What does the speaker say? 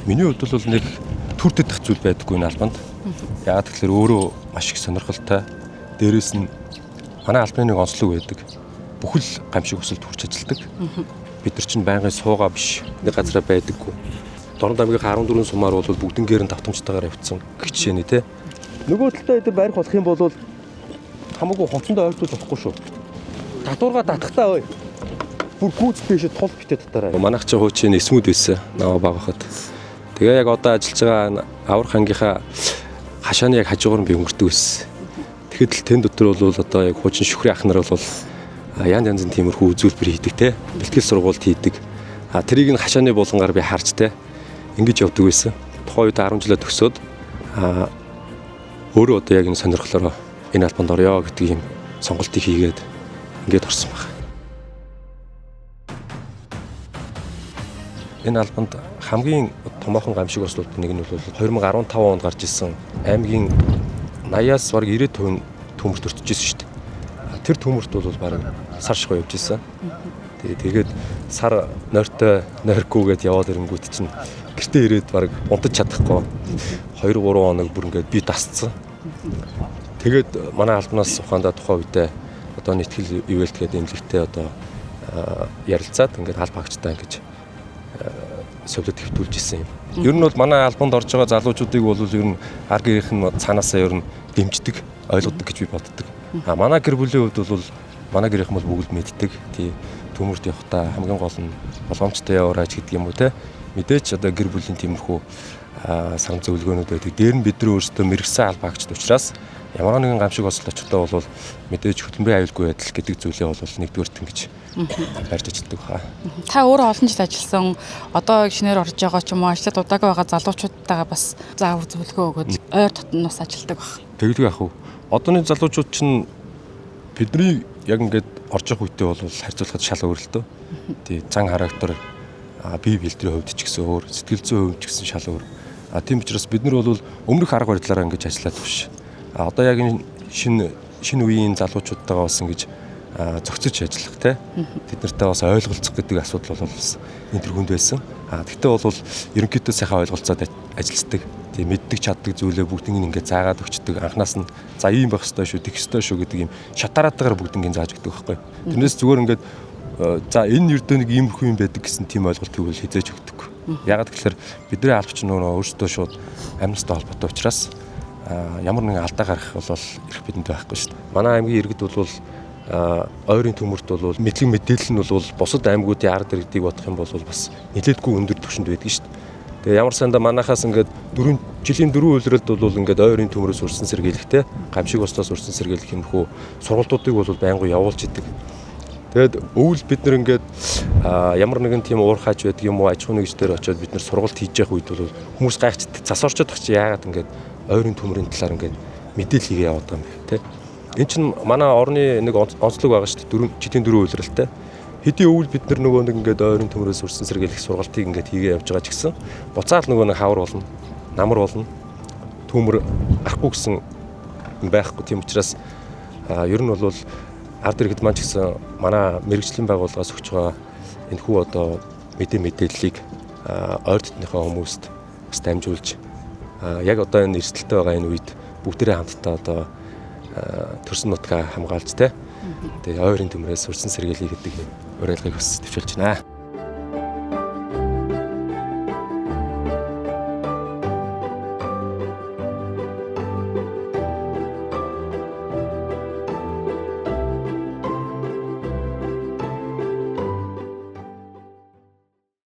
Миний хувьд бол нэг төрдөдөх зүйл байдаггүй энэ албанд. Яагаад гэвэл өөрөө маш их сонирхолтой. Дээрээс нь манай албаны нэг онцлог байдаг. Бүхэл гамшиг өсөлт хүрч ажилладаг. Бид нар чинь байнгын суугаа биш нэг газараа байдаггүй. Дорнод аймгийн 14 сумаар бол бүгднгээр нь давтамжтайгаар явцсан гэх жишээний те. Нөгөө талдаа эдгээр байрах болох юм бол хамаагүй хонцондоо ойртуулж болохгүй шүү. Татварга татахтаа ой. Бүр гүйц дэше тул битээ татаарай. Манайх ч хуучин эсмүүд байсан. Наваа багахад. Тэгээ яг одоо ажиллаж байгаа аврах ангийнхаа хашааны яг хажуугаар нь би өнгөрдөг байсан. Тэгэхэд л тэн дотор бол одоо яг хуучин шүхрийн ах нар бол янз янзын тиймэрхүү үзүүлбэр хийдэг те. Бэлтгэл сургуульд хийдэг. Тэрийг нь хашааны булангаар би харж те. Ингэж явдаг байсан. Тухайн үед 10 жилээ төгсөөд өөрөө одоо яг энэ сонирхлоор энэ албанд орё гэдэг юм сонголтыг хийгээд ингээд орсон байна. Энэ албанд хамгийн томоохон гамшиг ослууд нэг нь бол 2015 онд гарч ирсэн аймгийн 80-аас бараг 90% төмөрт өртөж ирсэн шүү дээ. Тэр төмөрт бол бараг сар шихуу явж ирсэн. Тэгээд сар нойртой нойргүйгээд яваад ирэнгүүт чинь гэртээ ирээд бараг унтаж чадахгүй 2-3 хоног бүр ингээд би дасцсан. Тэгээд манай албанаас ухаандаа тухайн үедээ одоо нийтгэл ивэлт гэдэг эмнэлэгтээ одоо ярилцаад ингээд алба хаагчтай ингэж совлот хэвтүүлж ирсэн юм. Ер нь бол манай албанд орж байгаа залуучуудыг бол ер нь ар гэрийнх нь цаанаасаа ер нь дэмждэг, ойлгодог гэж би боддог. Манай гэр бүлийн хувьд бол манай гэрийнхэн бол бүгд мэддэг. Тий төмөрт явахдаа хамгийн гол нь болгоомжтой яваарайч гэдэг юм уу те. Мэдээч одоо гэр бүлийн тиймэрхүү сарам зөвлөгөөнүүд байдаг. Дээр нь бид нар өөрсдөө мэрэгсэн алба хаагчд учраас ямар нэгэн гамшиг ослол очихдоо бол мэдээж хөтөлбөрийн аюулгүй байдал гэдэг зүйлээ бол нэгдүгээрт ингэж барьж ажилладаг хаа. Та өөрөө олон жил ажилласан одоо гişнэр орж байгаа ч юм уу ажлаад удаагүй байгаа залуучуудтайгаа бас заавар зөвлөгөө өгөөд ойр дотноос ажилладаг баг. Тэгэлгүй ах уу. Одооны залуучууд чинь бидний яг ингээд орж явах үедээ бол харьцуулахад шал өөр л дөө. Тий зан характер бие бэлтрийн хувьд ч гэсэн өөр, сэтгэл зүйн хувьд ч гэсэн шал өөр. Тийм учраас бид нар бол өмнөх арга барилаараа ингэж ажиллаад биш. Одоо яг энэ шинэ үеийн залуучуудтайгаа бас ингэж зохицож ажиллах те тэд нартай бас ойлголцох гэдэг асуудал бол энэ төр хүнд байсан. Тэгтээ бол ерөнхийдөө сайхан ойлголцоод ажилладаг. Тийм мэддэг чаддаг зүйлээ бүгднийг ингээд заагаад өгчдөг. Анханаас нь за ийм байх ёстой шүү, тэгэх ёстой шүү гэдэг юм шатараатаагаар бүгднийг зааж өгдөг байхгүй. Тэрнээс зүгээр ингээд за энэ ердөөнийг иймэрхүү юм байдаг гэсэн тийм ойлголт тэгвэл хизээж өгдөг. Ягаад гэвэл бидний албач нөгөө өөрсдөө шууд амьстай холбоотой учраас ямар нэгэн алдаа гарах бол эрх бидэнд байхгүй шүү дээ. Манай аймгийн иргэд бол ойрын төмөрт бол мэдлэг мэдээлэл нь бол бусад аймагуудын ард иргэдийг бодох юм бол бас нэлээдгүй өндөр түвшинд байдаг шүү дээ. Тэгээ ямар санда манахаас ингээд 4 жилийн 4 үйлрэлд бол ингээд ойрын төмрөөс урьдсан сэргийлэхтэй гамшиг ослоос урьдсан сэргийлэх юмхүү сургалтуудыг бол байнга явуулж идэг. Тэгэд өвөл бид нар ингээд ямар нэгэн тийм уурхаач байдаг юм уу аж ахуйн нэгжлэр очиод бид нар сургалт хийж явах үед бол хүмүүс гайхчихдаг. Зас орчод багч яагаад ингээд ойрын төмрийн талаар ингээд мэдээлэл хийгээ яваад байгаа юм бэ те. Энд чинь манай орны нэг онцлог байгаа шүү дээ. Жилийн 4 үйлрэлтэй. Хэдийн өвөл бид нар нөгөө нэг ингээд ойрын төмрөөс урьдсан сэргийлэх сургалтыг ингээд хийгээ явж байгаа ч гэсэн буцаал нөгөө нэг хавар болно, намар болно. Төмөр арахгүй гэсэн байхгүй. Тийм учраас ер нь бол ард иргэд маань ч гэсэн манай мэрэгжлийн байгууллагаас өгч байгаа энэ хүү одоо мэдээллийг ойр дотныхоо хүмүүст бас дамжуулж яг одоо энэ эрсдэлтэй байгаа энэ үед бүгдээрээ хамтдаа одоо төрсөн нутгаа хамгаалж те. Тэгээ ойрын төмрөөс урьдсан сэргийлэх гэдэг уриалгыг бас төвшүүлж байна.